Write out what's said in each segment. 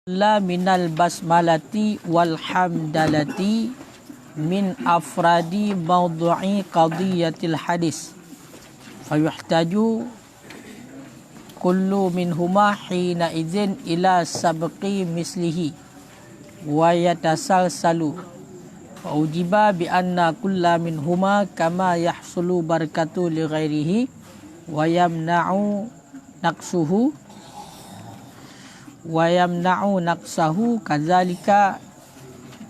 La minal basmalati wal hamdalati min afradi mawdu'i qadiyatil hadis fayuhtaju kullu minhuma hina idzin ila sabqi mislihi wa yatasalsalu wa ujiba bi anna kulla minhuma kama yahsulu barakatu li ghairihi wa yamna'u naqsuhu wa yamna'u naqsahu kadzalika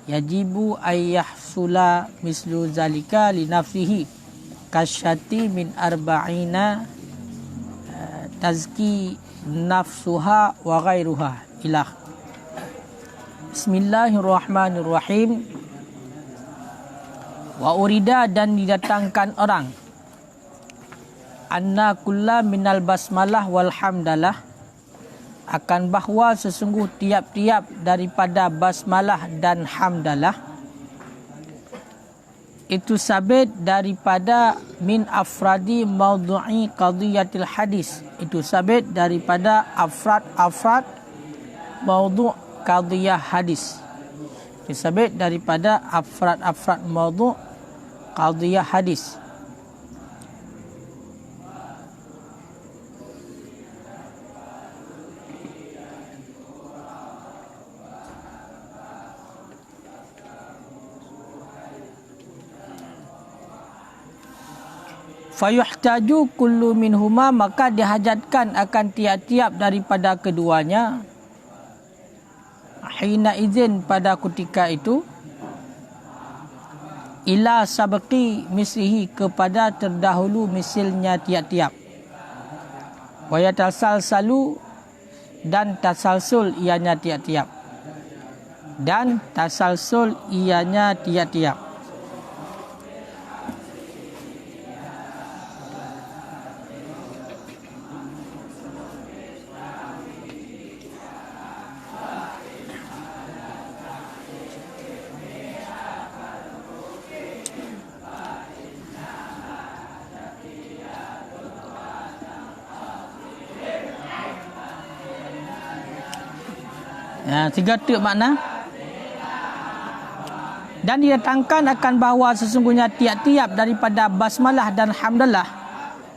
yajibu ay yahsula mislu zalika li nafsihi kasyati min arba'ina tazki nafsuha wa ghairuha ilah. Bismillahirrahmanirrahim. Wa urida, dan didatangkan orang, anna kulla minal basmalah wal hamdalah, akan bahawa sesungguh tiap-tiap daripada basmalah dan hamdalah itu sabit daripada min afradi mawdu'i qadiyatil hadis, itu sabit daripada afrad mawdu' qadiyah hadis, itu sabit daripada afrad mawdu' qadiyah hadis. Fayuhtaju kullu minhuma, maka dihajatkan akan tiap-tiap daripada keduanya, hina izin, pada ketika itu, ila sabqi mislihi, kepada terdahulu misilnya tiap-tiap, wa yatasalsalu, dan tasalsul ianya tiap-tiap, dan tasalsul ianya tiap-tiap. Tiga tiap makna. Dan didatangkan akan bahawa sesungguhnya tiap-tiap daripada basmalah dan hamdalah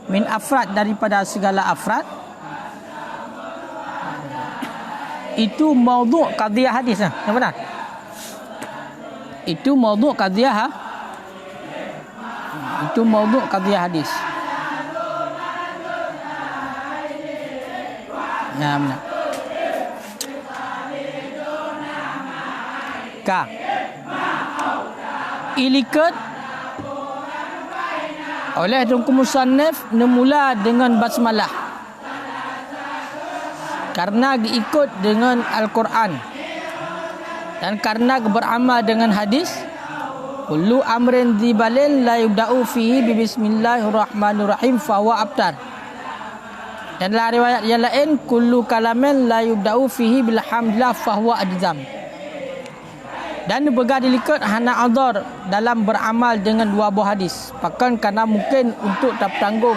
min afrad, daripada segala afrad, itu mawdu' qadiyah hadis. Yang benar, itu mawdu' qadiyah, itu mawdu' qadiyah hadis. Ya, benar. Ka ilikat oleh Tunku Musannif nemula dengan basmalah karena diikut dengan Al-Quran dan karena beramal dengan hadis. Kullu amrin dzibalin la yubda'u fihi bi bismillahirrahmanirrahim fahuwa abtar. Dan dalam riwayat yang lain, kullu kalamin la yubda'u fihi bilhamdillah fahuwa ajzam. Dan bergadi likat hana adhar dalam beramal dengan dua buah hadis, bahkan kerana mungkin untuk tak tanggung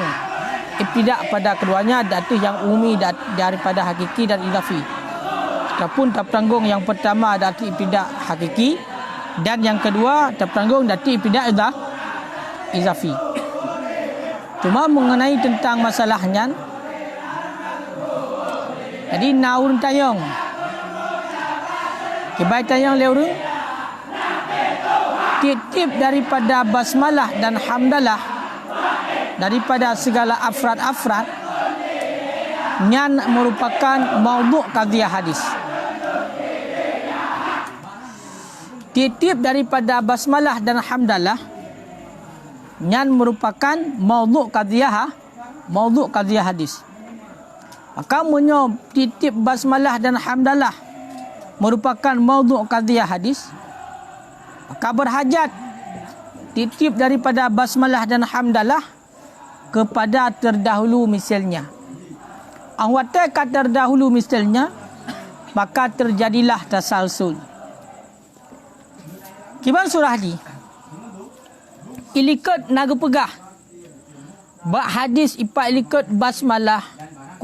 ibtidak pada keduanya, datu yang umumi daripada hakiki dan idafi. Ataupun tak tanggung yang pertama datu ibtidak hakiki, dan yang kedua tak tanggung datu ibtidak idafi. Cuma mengenai tentang masalahnya, jadi naun tayong kibai tayong leurung tip daripada basmalah dan hamdalah daripada segala afrad nyan merupakan mawdu' qadiyah hadis. Tip daripada basmalah dan hamdalah nyan merupakan mawdu' qadiyah hadis. Maka menyo tip basmalah dan hamdalah merupakan mawdu' qadiyah hadis, maka berhajat tip daripada basmalah dan hamdalah kepada terdahulu misalnya. Awatnya terdahulu misalnya, maka terjadilah tasalsul. Kiban surah di ilikut naga pegah bak hadis ipak ilikut basmalah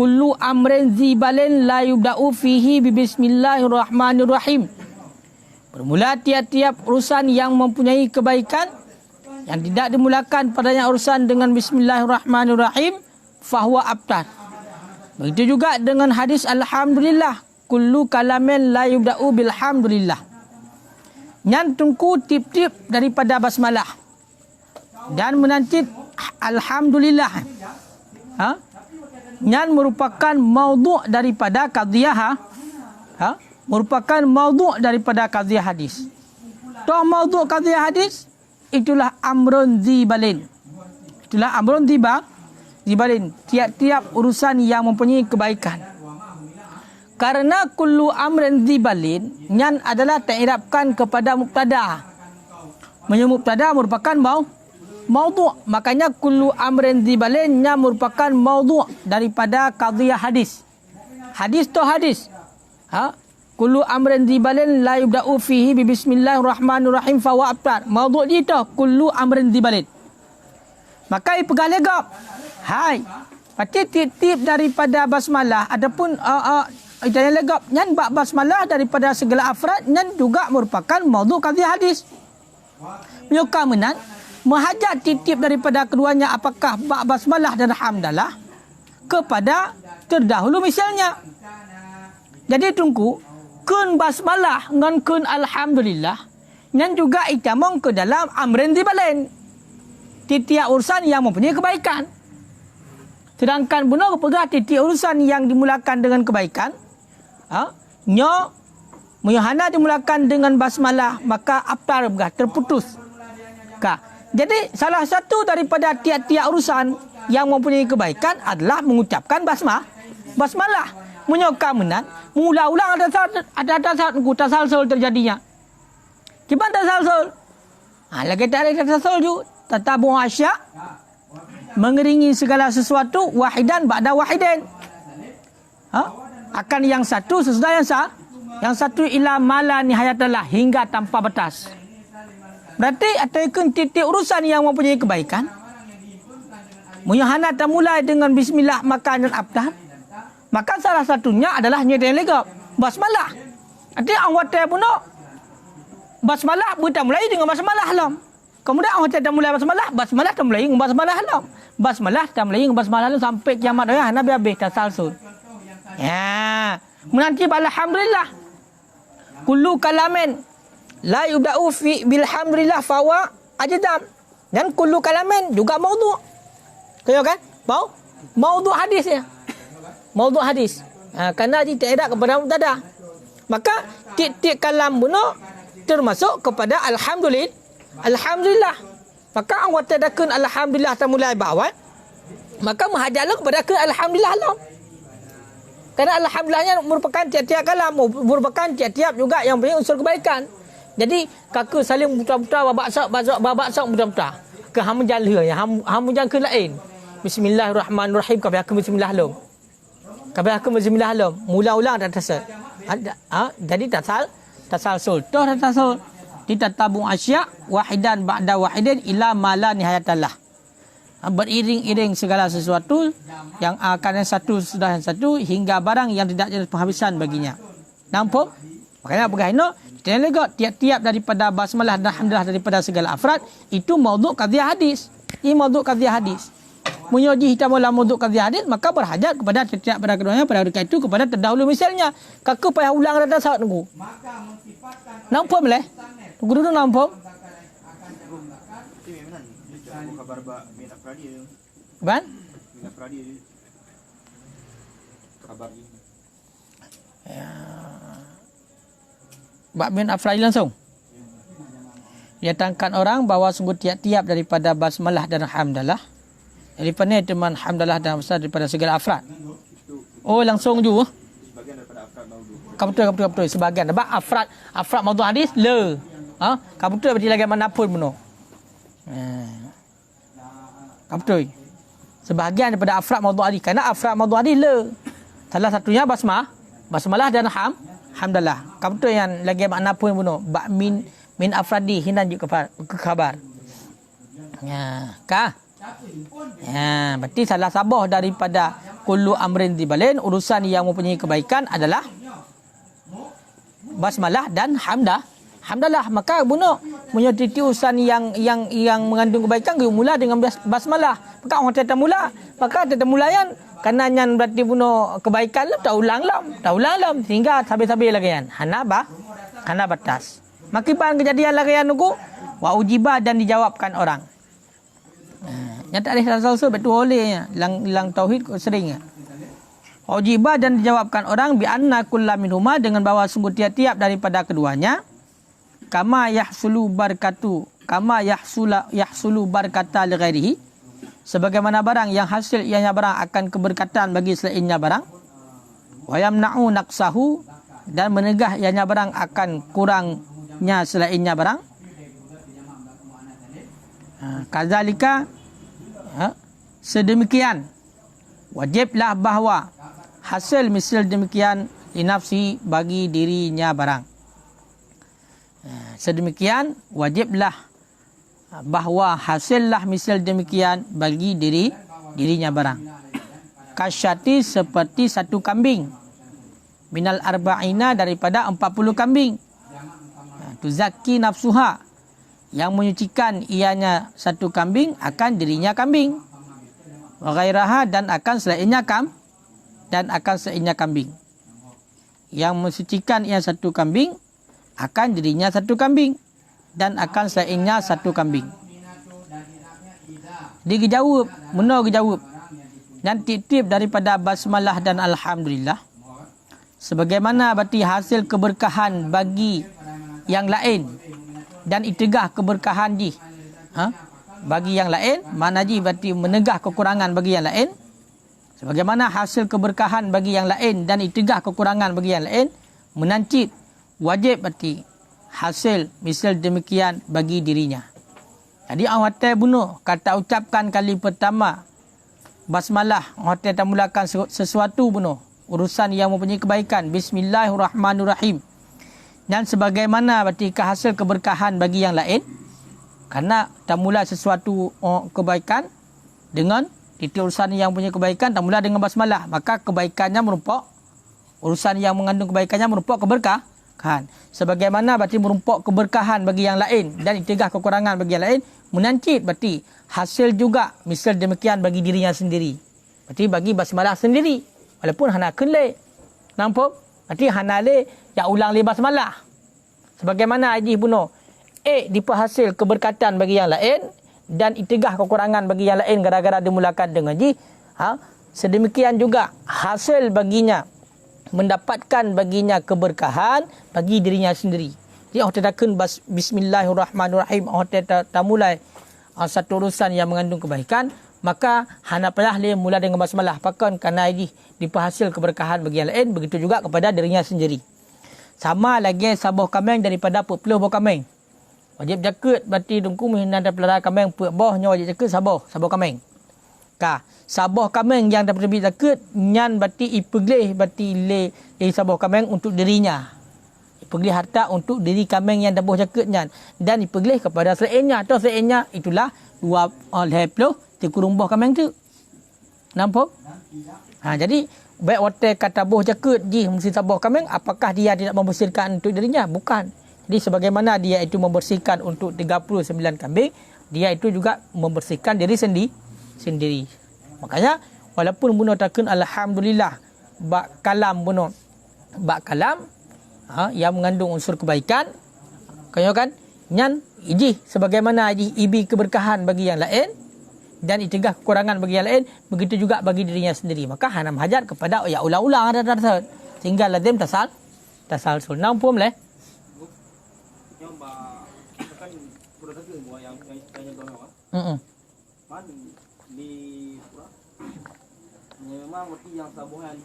kullu amrin zibalin la yubda'u fihi bismillahirrahmanirrahim. Bermula tiap-tiap urusan yang mempunyai kebaikan yang tidak dimulakan padanya urusan dengan bismillahirrahmanirrahim fahuwa abtar. Begitu juga dengan hadis alhamdulillah, kullu kalamin la yubda'u bilhamdulillah. Nyan tungku tip-tip daripada basmalah dan menancit alhamdulillah. Nyan merupakan maudhu' daripada qadhiyah merupakan maudhu' daripada qadhiyah hadis. Toh maudhu' qadhiyah hadis itulah amrun zibalin. Itulah amrun zibalin, tiap-tiap urusan yang mempunyai kebaikan. Karena kullu amrin zibalin nyan adalah ta'irabkan kepada mubtada. Mubtada merupakan maudhu', makanya kullu amrin zibalin nyan merupakan maudhu' daripada qadhiyah hadis. Hadis to hadis. Kullu amrin zibalin la yubda'u fihi bi bismillahirrahmanirrahim fa huwa abtar. Maudhu' dia tu kullu amrin zibalin. Maka pegang legap. Hai. Pasti tip-tip daripada basmalah adapun jangan legap nyan bab basmalah daripada segala afrad nyan juga merupakan maudhu' qadhiyah hadis. Menyuka menan menghajat tip-tip daripada keduanya apakah bab basmalah dan hamdalah kepada terdahulu misalnya. Jadi tunggu kun basmalah dengan kun alhamdulillah nyan juga itamong ke dalam amrin zibalin. Tiap urusan yang mempunyai kebaikan. Sedangkan benar kepada tiap urusan yang dimulakan dengan kebaikan, Muyohana dimulakan dengan basmalah, maka abtar terputus. Jadi salah satu daripada tiap-tiap urusan yang mempunyai kebaikan adalah mengucapkan basmalah. Menyoka menan, mula-ulang ada saat tasalsul terjadinya. Gimana tasalsul? Lagi tak ada tasalsul juga. Tatabu asya, mengiringi segala sesuatu wahidan ba'da wahidin. Akan yang satu sesudah yang satu ila mala nihayatallah, hingga tanpa batas. Berarti ataikun titik urusan yang mempunyai kebaikan. Muyohana mulai dengan bismillah maka dan abtar. Maka salah satunya adalah nyetel legap basmalah. Arti awak tak puno basmalah buta mulai dengan basmalah lam. Kemudian awak tak mulai basmalah tak mulai dengan basmalah lam. Basmalah tak mulai dengan basmalah lam sampai kiamat raya Nabi habis tasalsul. Ya, menanti alhamdulillah. Kullu kalamin la yubda'u fi bilhamdulillah fawa ajdam. Dan kullu kalamin juga maudhu'. Kaya kan? Maudhu' hadis ya. Maudhu' hadis. Kerana dia tidak kepada mubtada. Maka titik kalam bunuh termasuk kepada alhamdulillah. Maka awak tadakan alhamdulillah tamulai bawat. Maka menghadaplah kepada ke alhamdulillah lah. Kerana alhamdulillahnya merupakan tiap-tiap kalam, merupakan tiap-tiap juga yang punya unsur kebaikan. Jadi kakak saling putra-putra babak sak putra-putra. Ke ham jala ya, ham jangan ke lain. Bismillahirrahmanirrahim. Kabeh bismillah. Mula-ulang dan tasal. Jadi tasalsul. Toh tasalsul. Ditatabu asya wahidan ba'da wahidin ila mala nihayatallah. Beriring-iring segala sesuatu yang akan yang satu sudah yang satu hingga barang yang tidak ada penghabisan baginya. Nampak? Makanya bagaimana tiap-tiap daripada basmalah dan alhamdulillah daripada segala afrad itu maudhu' qadhiyah hadis. Ini maudhu' qadhiyah hadis. Menyoji hitam dalam maudhu' qadhiyah hadis maka berhajat kepada tiap-tiap pada keduanya pada dekat itu kepada terdahulu misalnya. Kakak payah ulang dah saat tunggu. Nampak boleh? Tunggu dulu nampak. Ban? Bak bin Afradi langsung. Dia tangkan orang bahawa sungguh tiap-tiap daripada basmalah dan hamdalah. Daripada teman hamdalah dan besar daripada segala afrad. Oh langsung juga. Sebagian daripada afrad maudhu'. Betul. Sebagian. Sebab afrad maudhu' hadis le. Betul berarti lagi mana pun benar. Betul. Sebahagian daripada afrad maudhu' hadis. Kerana afrad maudhu' hadis le. Salah satunya basmalah dan hamdalah. Betul yang lagi makna pun benar. Min afradi hinan juga ke khabar. Ya, kah? Berarti salah sabah daripada kullu amrin dibalin, urusan yang mempunyai kebaikan adalah basmalah dan hamdalah. Maka punya titi urusan yang mengandung kebaikan mula dengan basmalah. Maka orang tak mula, maka tak mulayan karena yang berarti kebaikan lah tak ulang lam sehingga sampai lagi kan. Hana batas. Makipan kejadian lagi yang nunggu wa ujiba dan dijawabkan orang. Yang tak ada asal-asal betul oleh lang tauhid sering. Ujiba dan dijawabkan orang bi anna kullu minhuma dengan bahawa sungguh tiap-tiap daripada keduanya kama yahsulu barkata li ghairihi, sebagaimana barang yang hasil ianya barang akan keberkatan bagi selainnya barang, wa yamna'u naqsahu dan menegah ianya barang akan kurangnya selainnya barang. Kadzalika sedemikian wajiblah bahawa hasil misal demikian linafsi bagi dirinya barang. Sedemikian wajiblah bahawa hasillah misal demikian bagi dirinya barang. Kasyati seperti satu kambing, minal arba'ina daripada 40 kambing. Tuzaki nafsuha yang menyucikan ianya satu kambing akan dirinya kambing. Wa ghairaha dan akan selainnya kambing. Yang mensucikan ia satu kambing akan dirinya satu kambing dan akan selainnya satu kambing. Dia jawab, dan titip daripada basmalah dan alhamdulillah sebagaimana berarti hasil keberkahan bagi yang lain dan itigah keberkahan bagi yang lain, mana berarti menegah kekurangan bagi yang lain. Sebagaimana hasil keberkahan bagi yang lain dan itigah kekurangan bagi yang lain, menancit wajib berarti hasil misal demikian bagi dirinya. Jadi orang hotel kata ucapkan kali pertama basmalah, orang hotel tak mulakan sesuatu urusan yang mempunyai kebaikan, bismillahirrahmanirrahim. Dan sebagaimana berarti hasil keberkahan bagi yang lain, karena tak mula sesuatu kebaikan dengan itu urusan yang punya kebaikan tak mula dengan basmalah, maka kebaikannya merupakan urusan yang mengandung kebaikannya merupakan keberkahan. Sebagaimana berarti merupakan keberkahan bagi yang lain dan itigah kekurangan bagi yang lain, menancit berarti hasil juga misal demikian bagi dirinya sendiri. Berarti bagi basmalah sendiri walaupun hana kelek. Nampak? Berarti hana le yang ulang le basmalah. Sebagaimana haji diperhasil keberkatan bagi yang lain dan itigah kekurangan bagi yang lain gara-gara dimulakan dengan haji. Sedemikian juga hasil baginya mendapatkan baginya keberkahan bagi dirinya sendiri. Jadi orang takkan bismillahirrahmanirrahim, orang tak mulai satu urusan yang mengandung kebaikan, maka hana payah dia mula dengan basmalah. Pakan kerana ini diperhasil keberkahan bagi yang lain, begitu juga kepada dirinya sendiri. Sama lagi sabuh kambing daripada 40 buah kambing. Wajib jaket berarti dengku menghina pelihara kambing bohnya wajib jaket sabuh kambing. Sabuh kambing yang dapat lebih zakat nyan berarti ipeglih berarti le sabuh kambing untuk dirinya. Ipeglih harta untuk diri kambing yang dapat zakat nyan dan ipeglih kepada selainnya atau selainnya itulah 20 dikurung buah kambing tu. Nampak? Jadi baik hotel kata buah zakat mesti sabuh kambing, apakah dia tidak membersihkan untuk dirinya? Bukan. Jadi sebagaimana dia itu membersihkan untuk 39 kambing, dia itu juga membersihkan diri sendiri. Makanya walaupun takkan alhamdulillah bak kalam yang mengandung unsur kebaikan kan nyan sebagaimana ibi keberkahan bagi yang lain dan itigah kekurangan bagi yang lain, begitu juga bagi dirinya sendiri. Maka hanam hajat kepada ya ulang-ulang ada sehingga lazim tasalsul. Nampak leh? Memang berarti yang sabuhan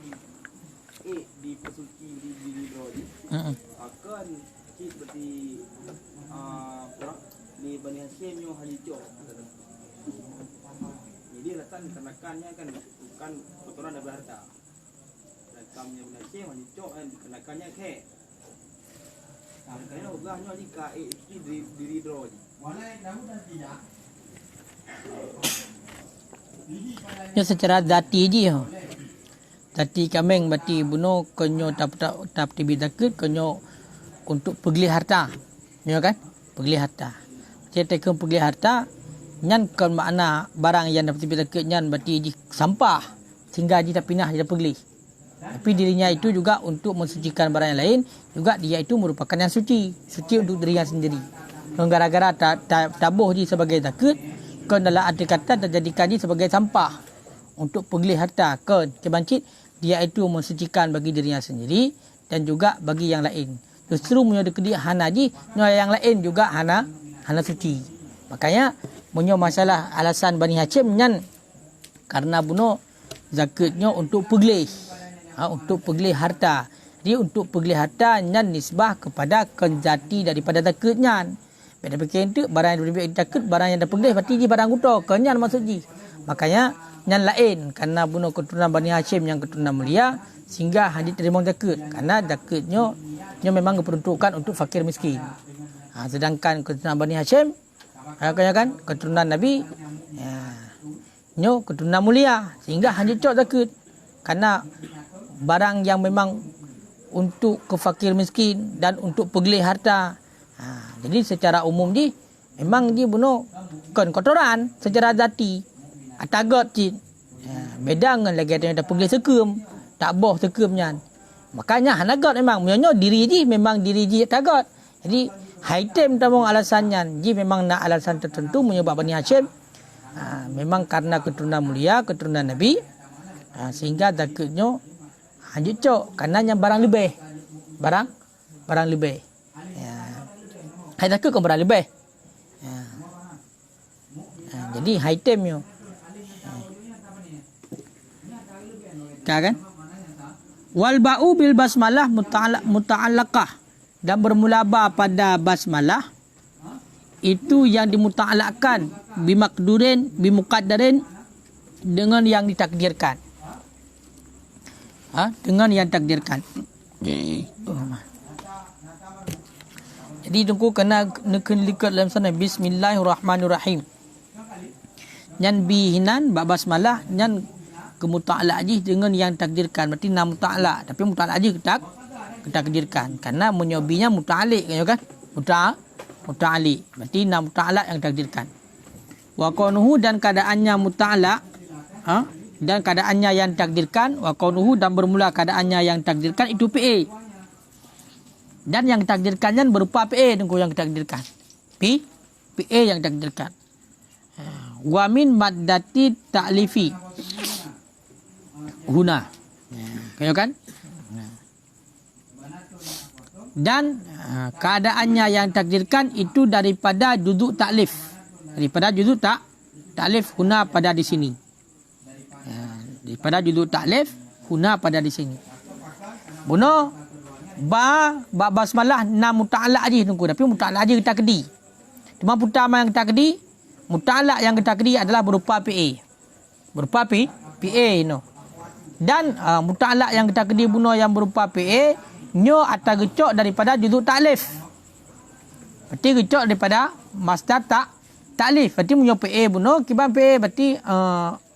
di pesuci di diri akan berarti di Bani Hashim yang halijo. Jadi letak dikenakannya kan bukan kotoran dari harta. Rakamnya Bani Hashim halijo dan dikenakannya ke. Karena ugahnya di diri diri. Mana yang tahu dan tidak. Nya secara zati je. Zati kameng berarti bunuh konyo tap tibi takut konyo untuk pergi harta. Ya kan? Pergi harta. Jadi tekan pergi harta nyan kon makna barang yang dapat tibi takut nyan berarti ji sampah sehingga ji tak pindah dia pergi. Tapi dirinya itu juga untuk mensucikan barang yang lain, juga dia itu merupakan yang suci. Suci untuk dirinya sendiri. Gara-gara tabuh ji sebagai takut, kon dalam arti kata terjadikan ji sebagai sampah untuk pergi harta. Kon kebancit dia itu mensucikan bagi dirinya sendiri dan juga bagi yang lain. Justru menyo dekedi hana ji, yang lain juga hana suci. Makanya menyo masalah alasan Bani Hashim nyan karena bunuh zakatnya untuk pergi. Untuk pergi harta. Jadi untuk pergi harta nyan nisbah kepada konjati daripada zakat nyan. Pada fikir itu barang yang diberi zakat barang yang dah pergi berarti ji barang utuh kenyan maksud ji. Makanya nyan lain karena bunuh keturunan Bani Hashim yang keturunan mulia sehingga hanya terima zakat karena zakatnya memang diperuntukkan untuk fakir miskin. Sedangkan keturunan Bani Hashim kan keturunan Nabi keturunan mulia sehingga hanya cok zakat karena barang yang memang untuk ke fakir miskin dan untuk pergi harta. Jadi secara umum ni memang dia bunuh kotoran secara zati. Atagot je. Beda dengan lagi ada yang dah pergi sekum, tak boh sekumnya. Makanya hanagot memang menyo diri je memang diri je tagot. Jadi item tamong alasannya ji memang nak alasan tertentu menyebab Bani Hashim memang karena keturunan mulia, keturunan Nabi sehingga zakatnya hanya cok karena yang barang lebih. Barang lebih. Hai zakat kau barang lebih. Jadi item yo. Kan? Wal ba'u bil basmalah muta'allaqah dan bermulabah pada basmalah itu yang dimuta'allaqkan bimakdurin bimuqaddarin dengan yang ditakdirkan. Dengan yang takdirkan. Jadi tunggu kena likat dalam sana bismillahirrahmanirrahim. Nyan bihinan ba basmalah nyan kemuta'ala aji dengan yang takdirkan. Berarti nam muta'ala tapi muta'ala aji ketakdirkan karena menyobinya muta'alik kan? Muta'ali. Berarti nam muta'ala yang takdirkan. Wa qawnuhu dan keadaannya muta'ala dan keadaannya yang takdirkan wa qawnuhu dan bermula keadaannya yang takdirkan itu PA. Dan yang takdirkannya berupa PA tunggu yang takdirkan. PA yang takdirkan. Wa min maddati ta'lifi. Huna. Kayo kan? Dan keadaannya yang takdirkan itu daripada juzuk taklif. Daripada juzuk taklif huna pada di sini. Daripada juzuk taklif huna pada di sini. Buno ba basmalah nam muta'ala aja tunggu tapi muta'ala aja kita kedi. Cuma pertama yang kita kedi muta'ala yang kita kedi adalah berupa PA. Berupa PA no. Dan muta'ala yang kita kedi buno yang berupa PA nyo atau gecok daripada juzuk taklif. Berarti gecok daripada masdar taklif. Berarti punya PA buno kiban PA berarti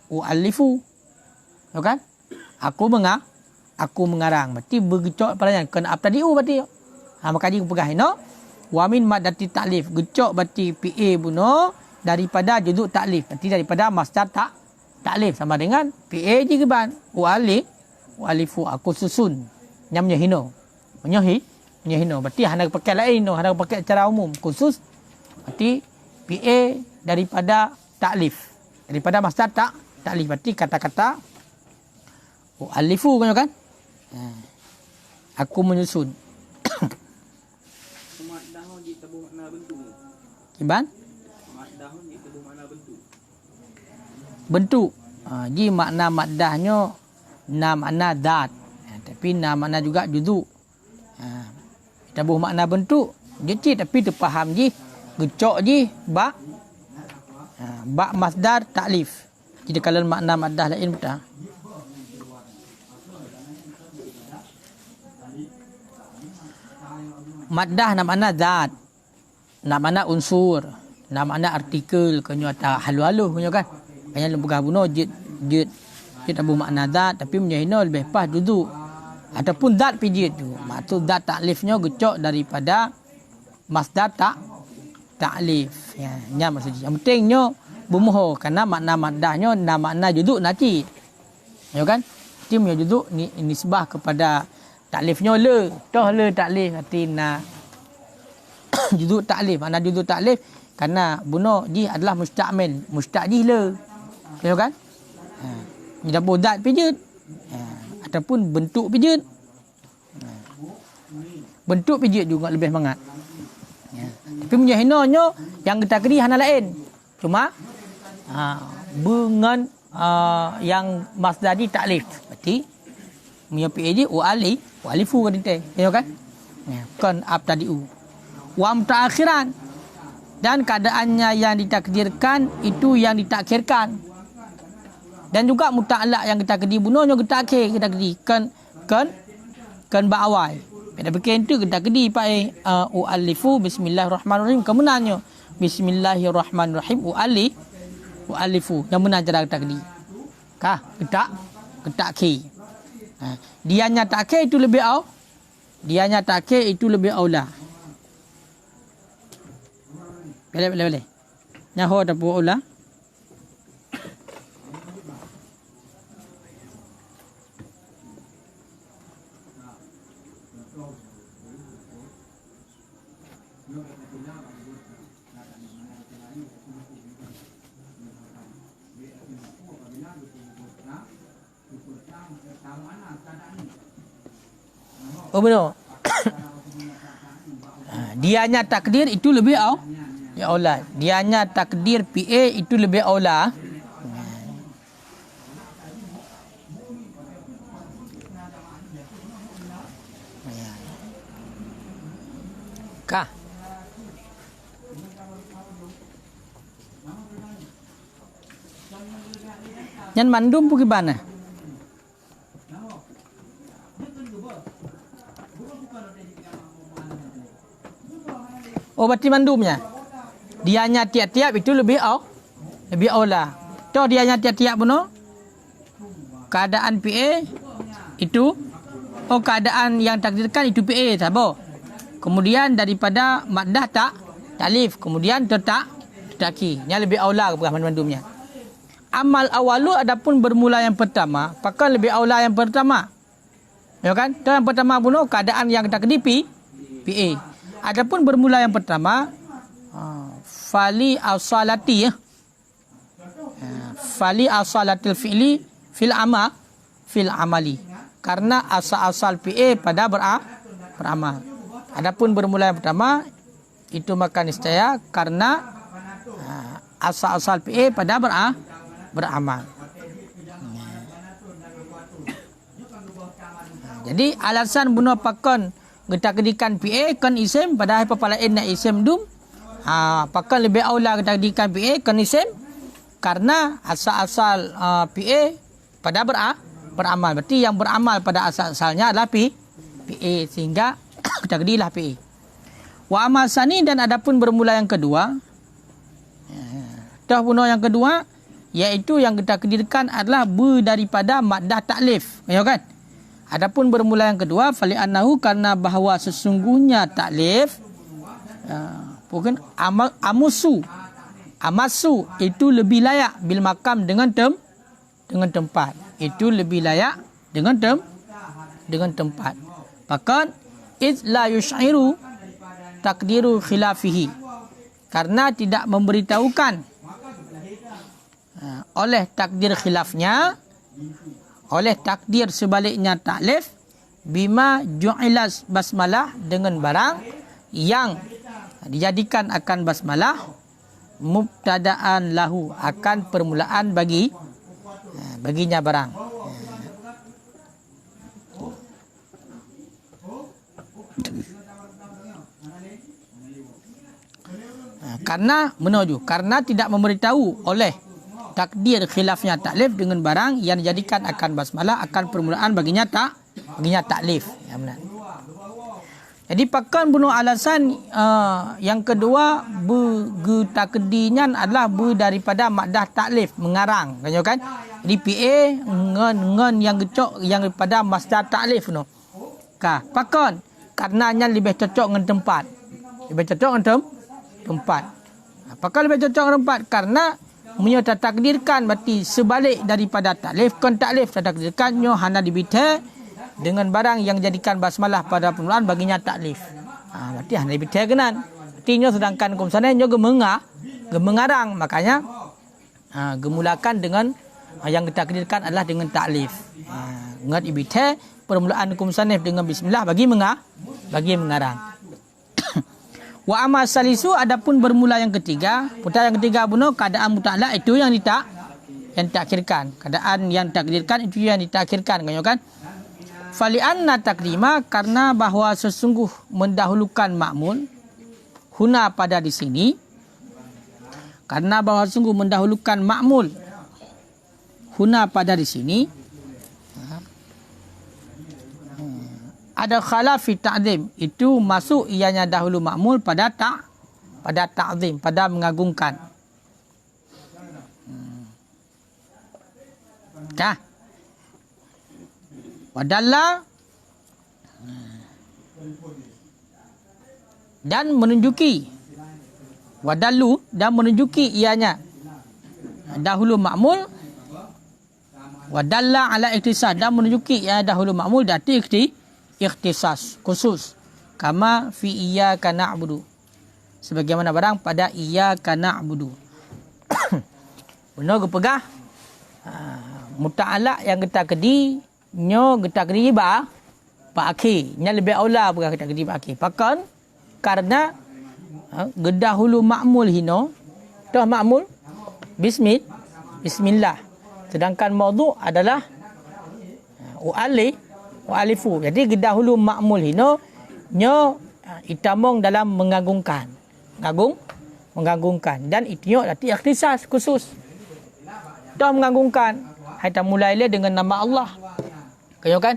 u'alifu. Ya kan? Aku mengarang. Berarti bergecok padanya kena apa tadi berarti. Maka dia pegang no. Wa min maddati taklif. Gecok berarti PA buno daripada juzuk taklif. Berarti daripada masdar taklif sama dengan PA je kiban u'alifu aku susun. Nyamnya hino. Menyahino. Berarti hendak pakai lain no, hendak pakai secara umum khusus. Berarti PA daripada taklif. Daripada masdar taklif. Berarti kata-kata alifu kan? Aku menyusun. Maddah di tabuh makna bentuk. Kiban? Maddah di tabuh makna bentuk. Bentuk. Ji makna maddahnya na makna zat. Tapi na makna juga juzuk. Tabuh makna bentuk. Jadi tapi terfaham ji gecok ji ba masdar taklif. Jadi kalau makna maddah lain betul. Maddah nama makna zat. Nama makna unsur. Nama makna artikel. Kenyo atau halu-halu kenyo kan. Banyak lembaga bunuh jid abu makna dat tapi menjahina lebih pas duduk ataupun dat pijit tu. Maksud dat taklifnya gecok daripada masdar taklif. Ya, nya maksudnya. Yang pentingnya bumuh karena makna maddahnya makna duduk naci. Ya kan? Timnya duduk ni nisbah kepada taklifnya le. Toh le taklif artinya duduk taklif. Makna duduk taklif karena bunuh ji adalah mustakmil. Mustakjih le. Ya kan? Ni dapur dat pijit. Ataupun bentuk pijit. Bentuk pijit juga lebih mangat. Tapi menyahinanya yang kita kiri hana lain. Cuma dengan yang masdari taklif. Berarti punya PAD walifu kan itu. Ya kan? Kan abtadi'u. Wa mutaakhiran. Dan keadaannya yang ditakdirkan itu yang ditakhirkan. Dan juga muta'alaq yang kita kedi bunuhnya kita akhir kita kedi kan ba'awai. Pada bikin itu kita kedi pai ualifu bismillahirrahmanirrahim kemenannya bismillahirrahmanirrahim ualifu yang benar cara kita kedi. Kah kita akhir. Dianya tak akhir itu lebih dianya tak akhir itu lebih aula. Boleh. Nyaho ada bu aula. Oh benar. Dianya takdir itu lebih aula. Dianya takdir PA itu lebih aula. Kah? Yang mandum pergi mana? Oh berarti mandumnya. Dianya tiap-tiap itu lebih aula. Toh dianya tiap-tiap bunuh. Keadaan PA itu keadaan yang takdirkan itu PA sabar. Kemudian daripada maddah taklif, kemudian tertaki. Yang lebih aula kepada mandumnya. Amal awalu adapun bermula yang pertama, pakar lebih aula yang pertama. Ya kan? Toh yang pertama bunuh keadaan yang takdir PA. Adapun bermula yang pertama fali as-salati fali as-salatil fi'li fil amali karena asal PA pada beramal. Adapun bermula yang pertama itu maka niscaya karena asal PA pada beramal. Jadi alasan bunuh pakon kita kedikan PA kan isim padahal apa lain nak isim dum. Pakon lebih aula kita kedikan PA kan isim karena asal PA pada beramal. Berarti yang beramal pada asal-asalnya adalah PA sehingga kita kedilah PA. Wa amal sani dan adapun bermula yang kedua. Dah bunuh yang kedua iaitu yang kita kedikan adalah daripada maddah taklif. Ya kan? Adapun bermula yang kedua fali annahu karena bahawa sesungguhnya taklif bukan amasu itu lebih layak bil makam dengan tempat. Itu lebih layak dengan tempat. Bahkan iz la yush'iru takdiru khilafihi karena tidak memberitahukan oleh takdir khilafnya oleh takdir sebaliknya taklif bima ju'ilas basmalah dengan barang yang dijadikan akan basmalah mubtada'an lahu akan permulaan baginya barang. Karena menuju karena tidak memberitahu oleh takdir khilafnya taklif dengan barang yang dijadikan akan basmalah akan permulaan baginya taklif. Ya benar. Jadi pakan bunuh alasan yang kedua takdinya adalah daripada makdah taklif mengarang kan. Jadi PA ngen yang gecok yang daripada masdar taklif no. Pakan karenanya lebih cocok dengan tempat. Lebih cocok dengan tempat. Pakan lebih cocok dengan tempat karena munyo takdirkan berarti sebalik daripada taklif kon taklif takdirkan nyo hana dibite dengan barang yang jadikan basmalah pada permulaan baginya taklif. Berarti hanya lebih kenan. Artinya sedangkan kumsana nyo gemengarang, makanya gemulakan dengan yang ditakdirkan adalah dengan taklif. Ngat ibite permulaan kumsanif dengan bismillah bagi mengarang. Wa amma salisu adapun bermula yang ketiga, putaran yang ketiga bunuh keadaan muta'ala itu yang ditakhirkan. Keadaan yang takdirkan itu yang ditakhirkan kan. Fali'anna takdima karena bahwa sesungguh mendahulukan ma'mul huna pada di sini karena bahwa sesungguh mendahulukan ma'mul huna pada di sini ada khalafi ta'zim itu masuk ianya dahulu ma'mul pada ta'zim pada mengagungkan. Wadalla dan menunjuki wadallu dan menunjuki ianya dahulu ma'mul wadalla ala ikhtisas dan menunjuki ianya dahulu ma'mul dati ikhtisas khusus kama fi iyyaka na'budu sebagaimana barang pada iyyaka na'budu. Benar gepegah muta'ala yang kita kedi nyo kita kedi ba akhir nya lebih aula bukan kita kedi ba akhir pakan karena gedahulu ma'mul hino dah ma'mul bismillah sedangkan maudhu adalah ualifu jadi gedahulu ma'mul hino nyo itamong dalam mengagungkan dan itu nyo arti ikhtisas khusus dah mengagungkan kita mulailah dengan nama Allah kaya kan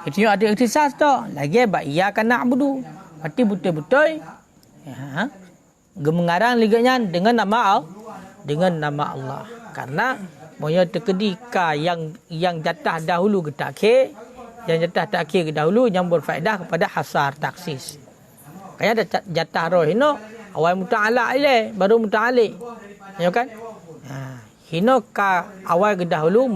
itu ada ikhtisas tu lagi ba iyyaka na'budu berarti betul-betul gemengarang liganya dengan nama Allah karena moyo terkedi ka yang jatah dahulu ke takhir yang jatah takhir ke dahulu yang berfaedah kepada hasar taksis kaya ada jatah roh hino awal muta'ala ile baru muta'ali ya kan hino ka awal ke dahulu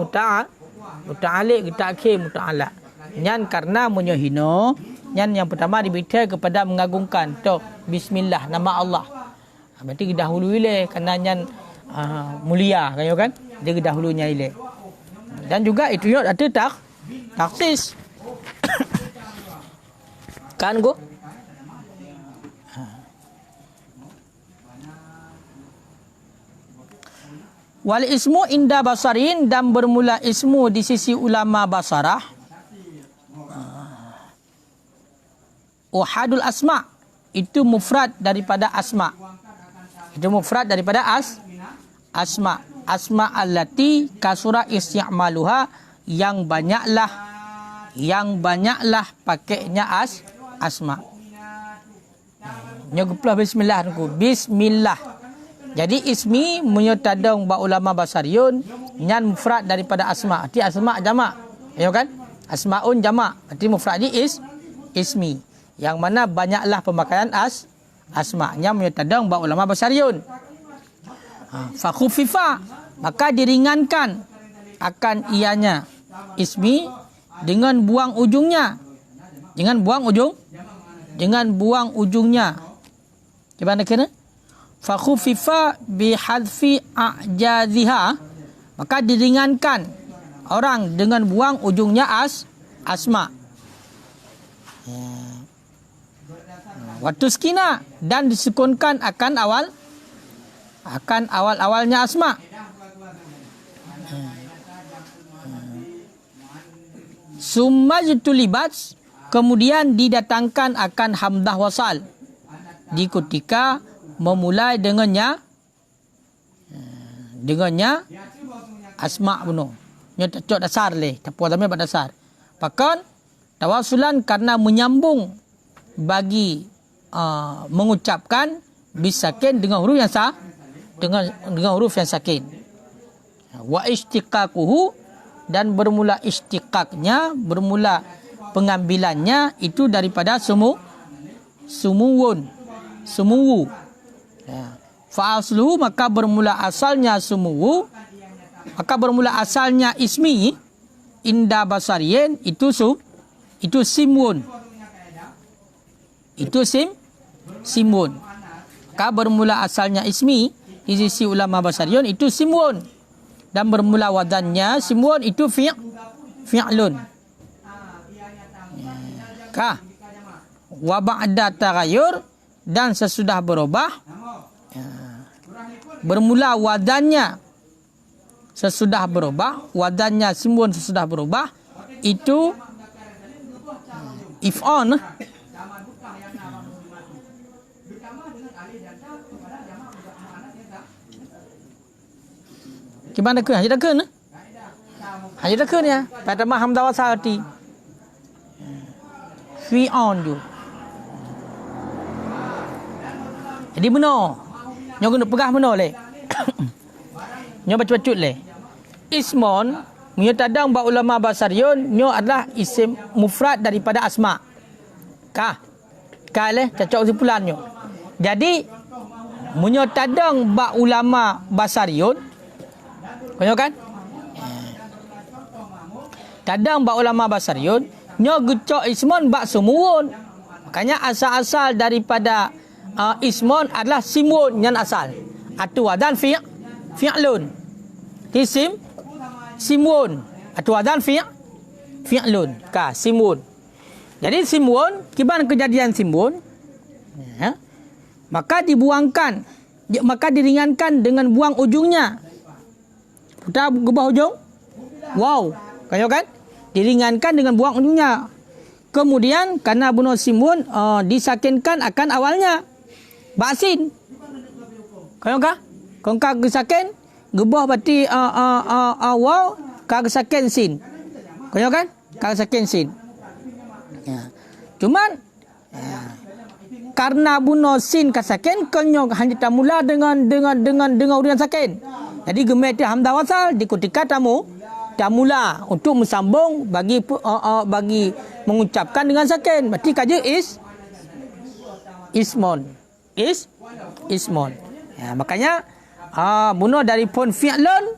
muta'ali ke takhir muta'ala nyan karena munyo hino nyan yang pertama dibita kepada mengagungkan tu bismillah nama Allah berarti dahulu ile kerana nyan mulia kan dia dahulunya ile dan juga itu yo ada taktis kan go wal ismu inda basarin dan bermula ismu di sisi ulama basarah uhadul asma itu mufrad daripada asma asma allati kasura isti'maluha yang banyaklah pakainya asma nyoguplah bismillah jadi ismi menyotadong ba ulama basariyun nyan mufrad daripada asma arti asma jamak ya kan asmaun jamak arti mufrad di ismi yang mana banyaklah pemakaian asma-nya menyotadong ba ulama basariyun fa khufifa maka diringankan akan ianya ismi dengan buang ujungnya gimana kira fa khufifa bi hadfi ajaziha maka diringankan orang dengan buang ujungnya asma watuskina dan disukunkan akan awalnya asma summa jutulibat kemudian didatangkan akan hamdah wasal di ketika memulai dengannya asma bunuh nya cocok dasar leh tapuan pada dasar pakan tawasulan karena menyambung bagi mengucapkan bisakin dengan huruf yang dengan huruf yang sakin. Wa istiqaquhu, dan bermula istiqaqnya, bermula pengambilannya itu daripada sumuwun. Fa asluhu, maka bermula asalnya sumuwu, maka bermula asalnya ismi inda basariyin itu simwun. Itu simwun. Maka bermula asalnya ismi di sisi ulama basariyun itu simwun, dan bermula wadannya simwun itu fi'lun. Ka wa ba'da taghayyur, dan sesudah berubah, bermula wadannya sesudah berubah, wadannya simwun sesudah berubah itu if'on. Gimana ke? Hanya dakun? Hanya dakun ya. Pada maham dawasati. Fi'on tu. Jadi benar. Nyo kena pegah benar le. Nyo baca-bacut le. Ismon, nyo tadang ba ulama basariyun, nyo adalah isim mufrad daripada asma. Kah? Kah le cocok kesimpulan nyo. Jadi munyo tadang ba ulama basariyun, kau kan? Tadang ba ulama basariyun, nyo gecok ismon ba sumuwun. Makanya asal-asal daripada ismon adalah simwun yang asal. Atu wadan fi'lun. Isim simwun. Atu wadan fi'lun. Ka simwun. Jadi simwun, kiban kejadian simwun, maka dibuangkan, maka diringankan dengan buang ujungnya. Kita ubah ujung wow, kau kan? Diringankan dengan buang ujungnya. Kemudian karena bunuh simwun disakinkan akan awalnya. Baksin. Kau kan? Kau kan disakin, gebah berarti wow, kau sakin sin. Kau kan? Kau sakin sin. Ya. Cuman karena bunuh sin kasakin, kau hanya tamula dengan urian sakin. Jadi gemai itu hamzah wasal di ketika tamula untuk mensambung bagi mengucapkan dengan sakin. Berarti kaja ismon. Ismon. Ya, makanya bunuh dari pun fi'lun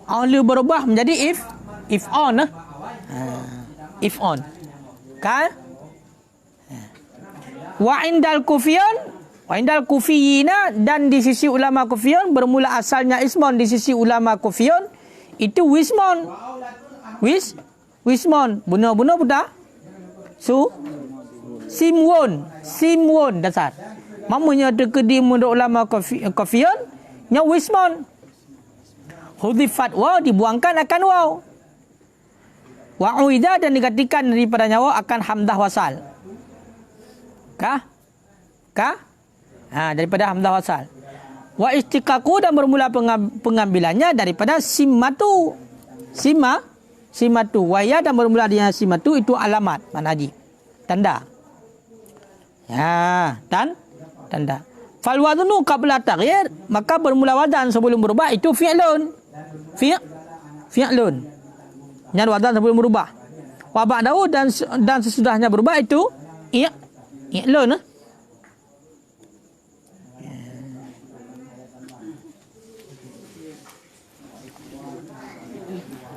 ahli berubah menjadi if on. If on. Kan? Wa indal kufiyina, dan di sisi ulama kufiyun bermula asalnya ismon di sisi ulama kufiyun itu wismon. Wismon. Bunuh budak. Simwun dasar. Mamanya terkedi menurut ulama kufiyun nya wismon. Hudifat waw, dibuangkan akan waw. Wa uida, dan digantikan daripada nyawa akan hamzah wasal. Kah? Daripada hamzah wasal. Wa istiqaqu, dan bermula pengambilannya daripada simatu. Simatu. Wa ya, dan bermula dengan simatu itu alamat. Mana haji? Tanda. Ya, tanda. Fal wadnu qabla taghyir, maka bermula wadan sebelum berubah itu fi'lun. Fi'lun. Yang wadan sebelum berubah. Wa ba'dahu, dan sesudahnya berubah itu i'lun.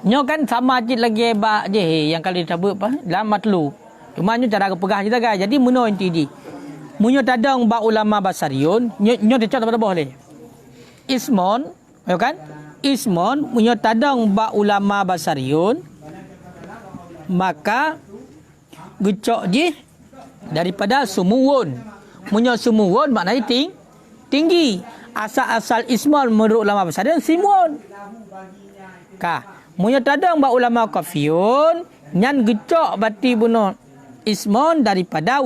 Nyo kan sama cik lagi ba je yang kali disebut apa? Dalam matlu. Cuma nyo cara pegah kita kan. Jadi muno inti di. Munyo tadang ba ulama basariyun, nyo dicot pada bawah le. Ismon, ya kan? Ismon munyo tadang ba ulama basariyun, maka gecok je daripada sumuwun. Munyo sumuwun maknanya tinggi. Asal-asal ismon menurut ulama basariyun simwun. Ka munyo tadang ba ulama kafiyun nyan gecok bati bunuh ismon daripada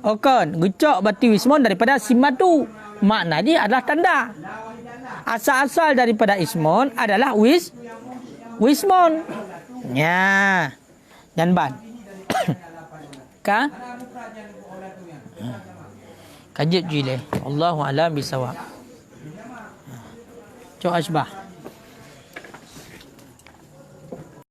gecok bati wismon daripada simatu. Makna dia adalah tanda. Asal-asal daripada ismon adalah wismon. Ya. Nyan ban. Ka Kajib jile. Allahu a'lam bisawab. Cok asbah.